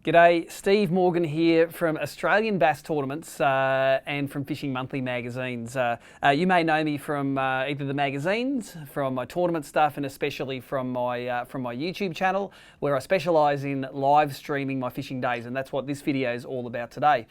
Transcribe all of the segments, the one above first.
G'day, Steve Morgan here from Australian Bass Tournaments and from Fishing Monthly magazines. You may know me from either the magazines, from my tournament stuff, and especially from my YouTube channel, where I specialise in live streaming my fishing days, and that's what this video is all about today.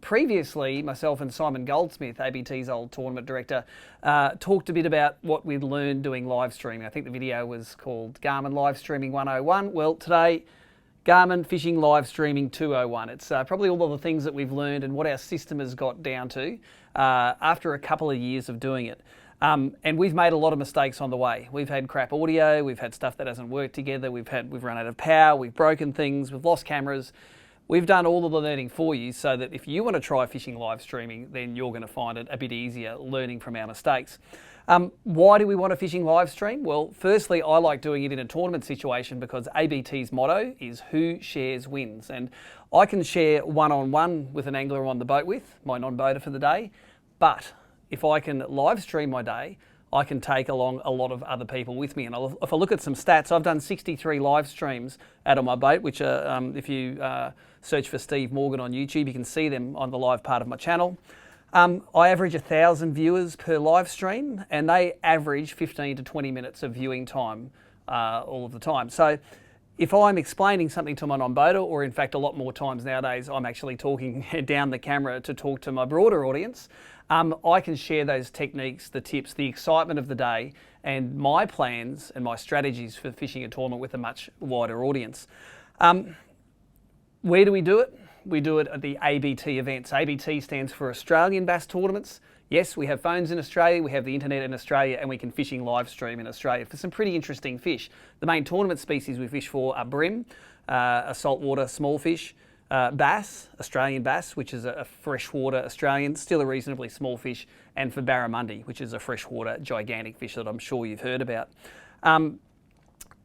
Previously, myself and Simon Goldsmith, ABT's old tournament director, talked a bit about what we'd learned doing live streaming. I think the video was called Garmin Live Streaming 101. Well, today, Garmin Fishing Live Streaming 201. It's probably all of the things that we've learned and what our system has got down to after a couple of years of doing it. And we've made a lot of mistakes on the way. We've had crap audio, we've had stuff that hasn't worked together, we've run out of power, we've broken things, we've lost cameras. We've done all of the learning for you so that if you want to try fishing live streaming, then you're going to find it a bit easier learning from our mistakes. Why do we want a fishing live stream? Well, firstly, I like doing it in a tournament situation because ABT's motto is who shares wins. And I can share one-on-one with an angler I'm on the boat with, my non-boater for the day. But if I can live stream my day, I can take along a lot of other people with me. And if I look at some stats, I've done 63 live streams out of my boat, which are, if you search for Steve Morgan on YouTube, you can see them on the live part of my channel. I average 1,000 viewers per live stream, and they average 15 to 20 minutes of viewing time all of the time. So if I'm explaining something to my non-boater, or in fact a lot more times nowadays I'm actually talking down the camera to talk to my broader audience, I can share those techniques, the tips, the excitement of the day, and my plans and my strategies for fishing a tournament with a much wider audience. Where do we do it? We do it at the ABT events. ABT stands for Australian Bass Tournaments. Yes, we have phones in Australia, we have the internet in Australia, and we can fishing live stream in Australia for some pretty interesting fish. The main tournament species we fish for are bream, a saltwater small fish, bass, Australian bass, which is a freshwater Australian, still a reasonably small fish, and for barramundi, which is a freshwater gigantic fish that I'm sure you've heard about.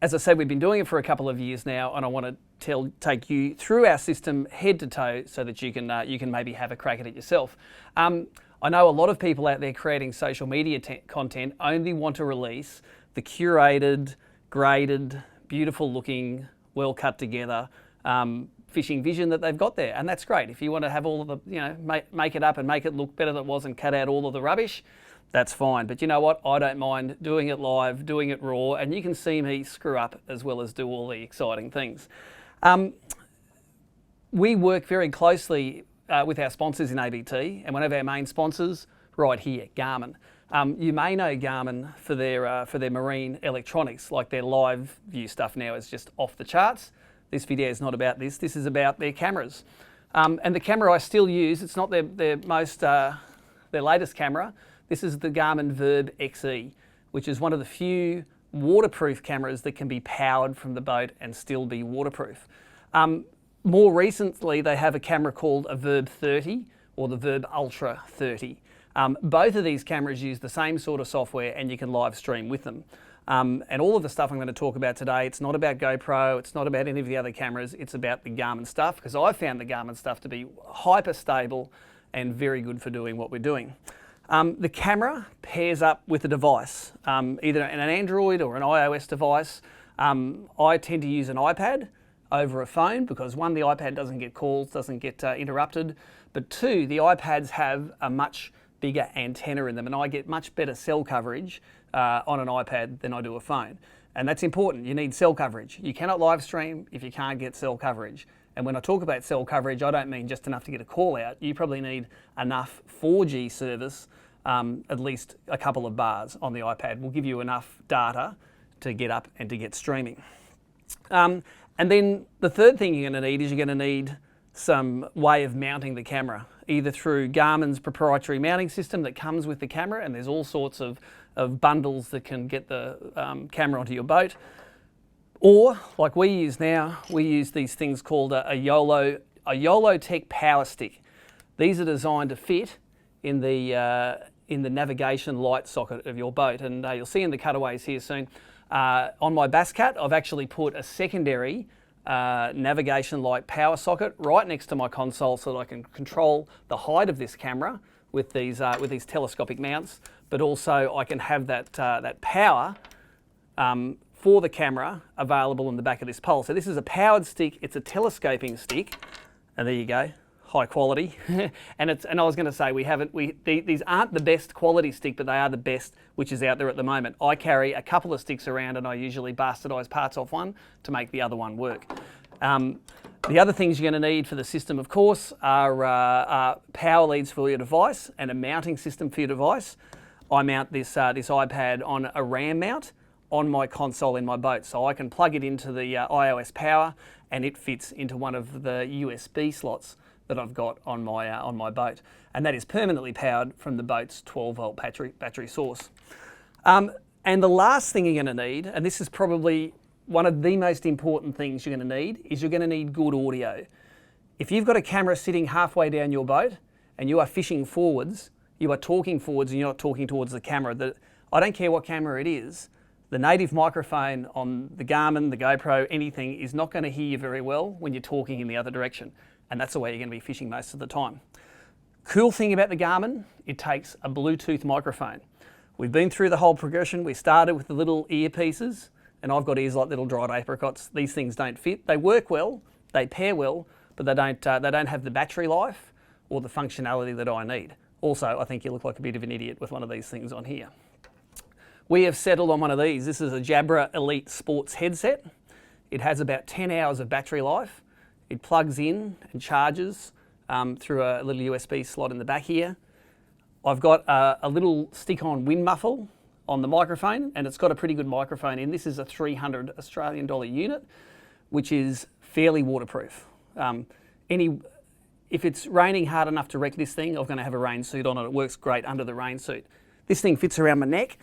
As I said, we've been doing it for a couple of years now, and I want to take you through our system head to toe so that you can maybe have a crack at it yourself. I know a lot of people out there creating social media content only want to release the curated, graded, beautiful looking, well cut together fishing vision that they've got there, and that's great. If you want to have all of the, make it up and make it look better than it was and cut out all of the rubbish, that's fine. But you know what? I don't mind doing it live, doing it raw, and you can see me screw up as well as do all the exciting things. We work very closely with our sponsors in ABT, and one of our main sponsors right here, Garmin. You may know Garmin for their marine electronics, like their live view stuff now is just off the charts. This video is not about this. This is about their cameras. And the camera I still use, it's not their latest camera. This is the Garmin VIRB XE, which is one of the few waterproof cameras that can be powered from the boat and still be waterproof. More recently, they have a camera called a VIRB 30 or the VIRB Ultra 30. Both of these cameras use the same sort of software, and you can live stream with them. And all of the stuff I'm going to talk about today, it's not about GoPro, it's not about any of the other cameras, it's about the Garmin stuff, because I found the Garmin stuff to be hyper stable and very good for doing what we're doing. The camera pairs up with a device, either an Android or an iOS device. I tend to use an iPad over a phone because one, the iPad doesn't get calls, doesn't get interrupted, but two, the iPads have a much bigger antenna in them, and I get much better cell coverage on an iPad than I do a phone. And that's important. You need cell coverage. You cannot live stream if you can't get cell coverage. And when I talk about cell coverage, I don't mean just enough to get a call out. You probably need enough 4G service, at least a couple of bars on the iPad will give you enough data to get up and to get streaming. And then the third thing you're going to need is you're going to need some way of mounting the camera, either through Garmin's proprietary mounting system that comes with the camera, and there's all sorts of bundles that can get the camera onto your boat. Or, like we use now, we use these things called a YOLO Tech Power Stick. These are designed to fit in the navigation light socket of your boat, and you'll see in the cutaways here soon. On my Bass Cat, I've actually put a secondary navigation light power socket right next to my console so that I can control the height of this camera with these telescopic mounts, but also I can have that power for the camera available in the back of this pole. So this is a powered stick, it's a telescoping stick, and there you go, high quality. and I was going to say these aren't the best quality stick, but they are the best which is out there at the moment. I carry a couple of sticks around and I usually bastardise parts off one to make the other one work. The other things you're going to need for the system, of course, are power leads for your device and a mounting system for your device. I mount this iPad on a RAM mount on my console in my boat, so I can plug it into the iOS power, and it fits into one of the USB slots that I've got on my boat, and that is permanently powered from the boat's 12-volt battery source. And the last thing you're going to need, and this is probably one of the most important things you're going to need, is you're going to need good audio. If you've got a camera sitting halfway down your boat and you are fishing forwards, you are talking forwards and you're not talking towards the camera, I don't care what camera it is, the native microphone on the Garmin, the GoPro, anything is not going to hear you very well when you're talking in the other direction. And that's the way you're going to be fishing most of the time. Cool thing about the Garmin, it takes a Bluetooth microphone. We've been through the whole progression. We started with the little earpieces, and I've got ears like little dried apricots. These things don't fit. They work well, they pair well, but they don't have the battery life or the functionality that I need. Also, I think you look like a bit of an idiot with one of these things on here. We have settled on one of these. This is a Jabra Elite Sports headset. It has about 10 hours of battery life. It plugs in and charges through a little USB slot in the back here. I've got a little stick-on wind muffle on the microphone, and it's got a pretty good microphone in. This is a 300 Australian dollar unit, which is fairly waterproof. If it's raining hard enough to wreck this thing, I'm going to have a rain suit on it. It works great under the rain suit. This thing fits around my neck.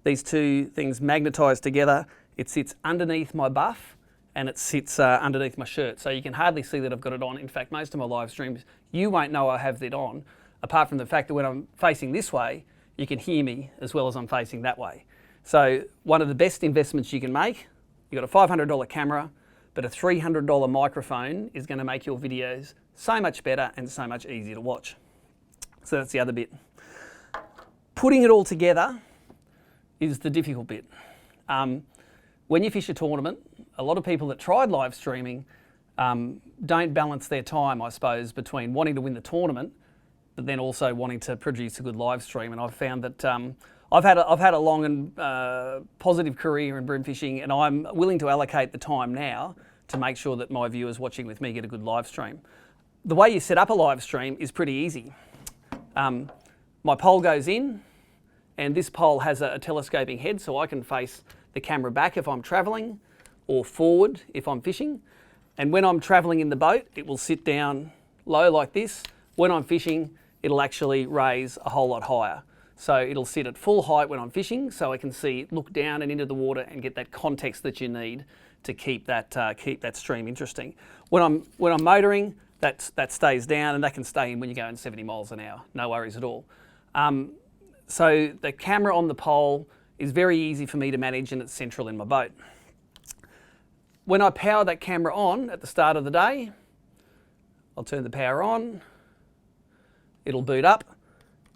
These two things magnetise together. It sits underneath my buff, and it sits underneath my shirt, so you can hardly see that I've got it on. In fact, most of my live streams, you won't know I have it on, apart from the fact that when I'm facing this way, you can hear me as well as I'm facing that way. So one of the best investments you can make, you've got a $500 camera, but a $300 microphone is going to make your videos so much better and so much easier to watch. So that's the other bit. Putting it all together is the difficult bit. When you fish a tournament, a lot of people that tried live streaming don't balance their time, I suppose, between wanting to win the tournament, but then also wanting to produce a good live stream. And I've found that I've had a long and positive career in bream fishing, and I'm willing to allocate the time now to make sure that my viewers watching with me get a good live stream. The way you set up a live stream is pretty easy. My pole goes in, and this pole has a telescoping head, so I can face the camera back if I'm travelling, or forward if I'm fishing. And when I'm travelling in the boat, it will sit down low like this. When I'm fishing, it'll actually raise a whole lot higher. So it'll sit at full height when I'm fishing, so I can look down and into the water and get that context that you need to keep that stream interesting. When I'm motoring, that stays down, and that can stay in when you're going 70 miles an hour. No worries at all. So the camera on the pole is very easy for me to manage, and it's central in my boat. When I power that camera on at the start of the day, I'll turn the power on, it'll boot up.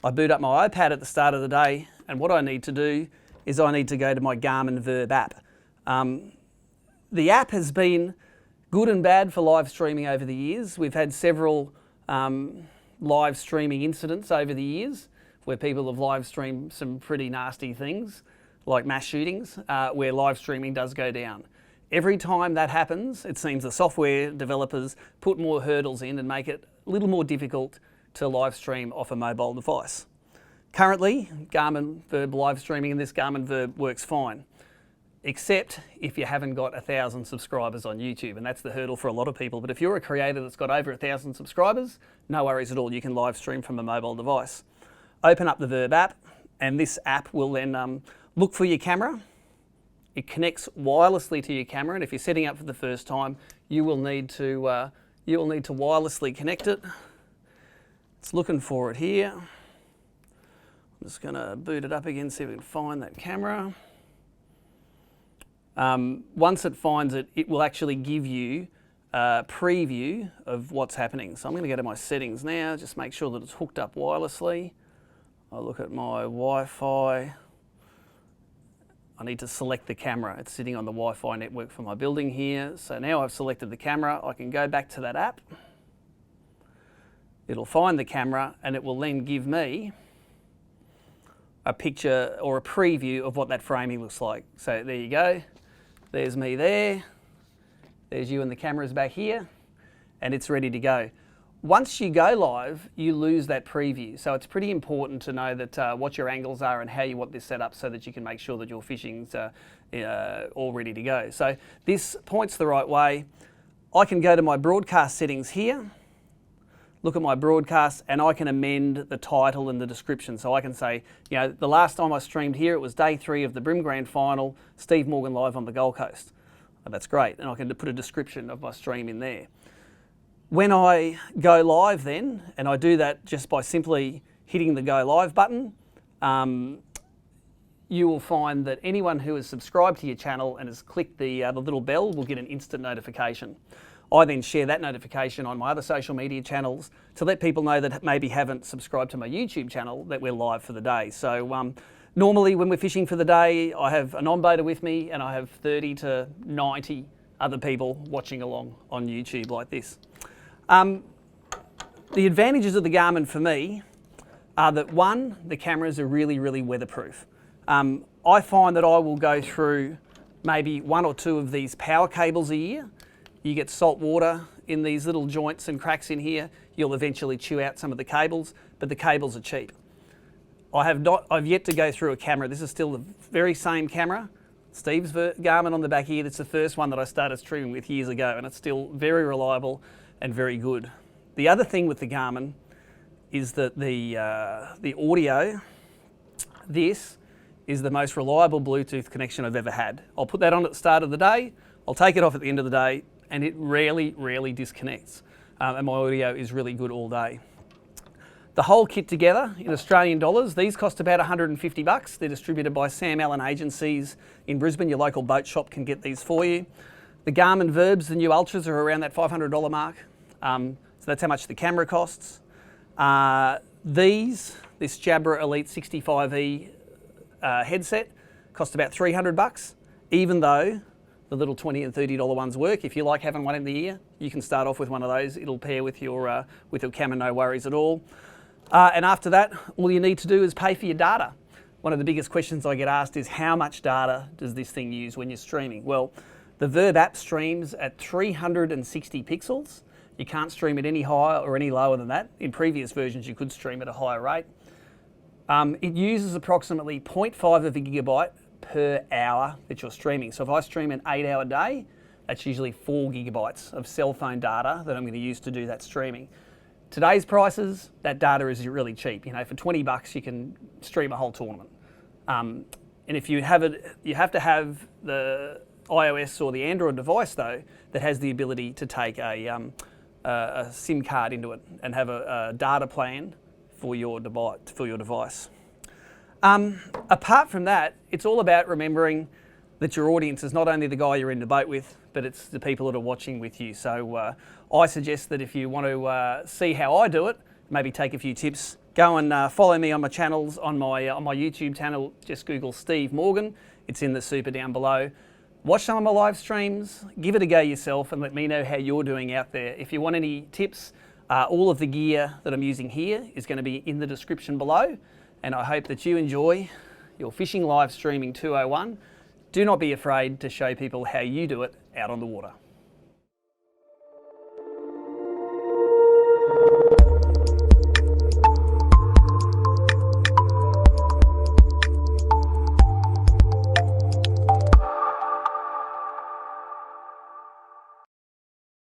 I boot up my iPad at the start of the day, and what I need to do is I need to go to my Garmin VIRB app. The app has been good and bad for live streaming over the years. We've had several live streaming incidents over the years where people have live streamed some pretty nasty things, like mass shootings, where live streaming does go down. Every time that happens, it seems the software developers put more hurdles in and make it a little more difficult to live stream off a mobile device. Currently, Garmin VIRB live streaming and this Garmin VIRB works fine, except if you haven't got 1,000 subscribers on YouTube, and that's the hurdle for a lot of people. But if you're a creator that's got over 1,000 subscribers, no worries at all, you can live stream from a mobile device. Open up the VIRB app, and this app will then look for your camera. It connects wirelessly to your camera, and if you're setting up for the first time, you will need to wirelessly connect it. It's looking for it here. I'm just going to boot it up again, see if we can find that camera. Once it finds it, it will actually give you a preview of what's happening. So I'm going to go to my settings now, just make sure that it's hooked up wirelessly. I'll look at my Wi-Fi. I need to select the camera. It's sitting on the Wi-Fi network for my building here. So now I've selected the camera, I can go back to that app. It'll find the camera and it will then give me a picture or a preview of what that framing looks like. So there you go. There's me there. There's you and the camera's back here, and it's ready to go. Once you go live, you lose that preview. So it's pretty important to know that what your angles are and how you want this set up so that you can make sure that your fishing's all ready to go. So this points the right way. I can go to my broadcast settings here, look at my broadcast, and I can amend the title and the description. So I can say, you know, the last time I streamed here, it was day 3 of the BRIM Grand Final, Steve Morgan live on the Gold Coast. Oh, that's great. And I can put a description of my stream in there. When I go live then, and I do that just by simply hitting the go live button, you will find that anyone who has subscribed to your channel and has clicked the little bell will get an instant notification. I then share that notification on my other social media channels to let people know that maybe haven't subscribed to my YouTube channel that we're live for the day. So normally when we're fishing for the day, I have a non-boater with me and I have 30 to 90 other people watching along on YouTube like this. The advantages of the Garmin for me are that, one, the cameras are really, really weatherproof. I find that I will go through maybe 1 or 2 of these power cables a year. You get salt water in these little joints and cracks in here. You'll eventually chew out some of the cables, but the cables are cheap. I've yet to go through a camera. This is still the very same camera. Steve's Garmin on the back here. That's the first one that I started streaming with years ago, and it's still very reliable and very good. The other thing with the Garmin is that the audio, this is the most reliable Bluetooth connection I've ever had. I'll put that on at the start of the day, I'll take it off at the end of the day, and it rarely disconnects. And my audio is really good all day. The whole kit together in Australian dollars, these cost about 150 bucks. They're distributed by Sam Allen Agencies in Brisbane. Your local boat shop can get these for you. The Garmin VIRBs, the new Ultras, are around that $500 mark. So that's how much the camera costs. This Jabra Elite 65E headset cost about 300 bucks, even though the little $20 and $30 ones work. If you like having one in the ear, you can start off with one of those. It'll pair with your camera, no worries at all. And after that, all you need to do is pay for your data. One of the biggest questions I get asked is, how much data does this thing use when you're streaming? Well, the VIRB app streams at 360 pixels. You can't stream it any higher or any lower than that. In previous versions, you could stream at a higher rate. It uses approximately 0.5 of a gigabyte per hour that you're streaming. So if I stream an 8-hour day, that's usually 4 gigabytes of cell phone data that I'm going to use to do that streaming. Today's prices, that data is really cheap. You know, for 20 bucks, you can stream a whole tournament. And if you have it, you have to have the iOS or the Android device though that has the ability to take a SIM card into it and have a data plan for your device. Apart from that, it's all about remembering that your audience is not only the guy you're in the boat with, but it's the people that are watching with you. So I suggest that if you want to see how I do it, maybe take a few tips, go and follow me on my channels, on my YouTube channel. Just Google Steve Morgan. It's in the super down below. Watch some of my live streams, give it a go yourself, and let me know how you're doing out there. If you want any tips, all of the gear that I'm using here is going to be in the description below, and I hope that you enjoy your Fishing Live Streaming 201. Do not be afraid to show people how you do it out on the water.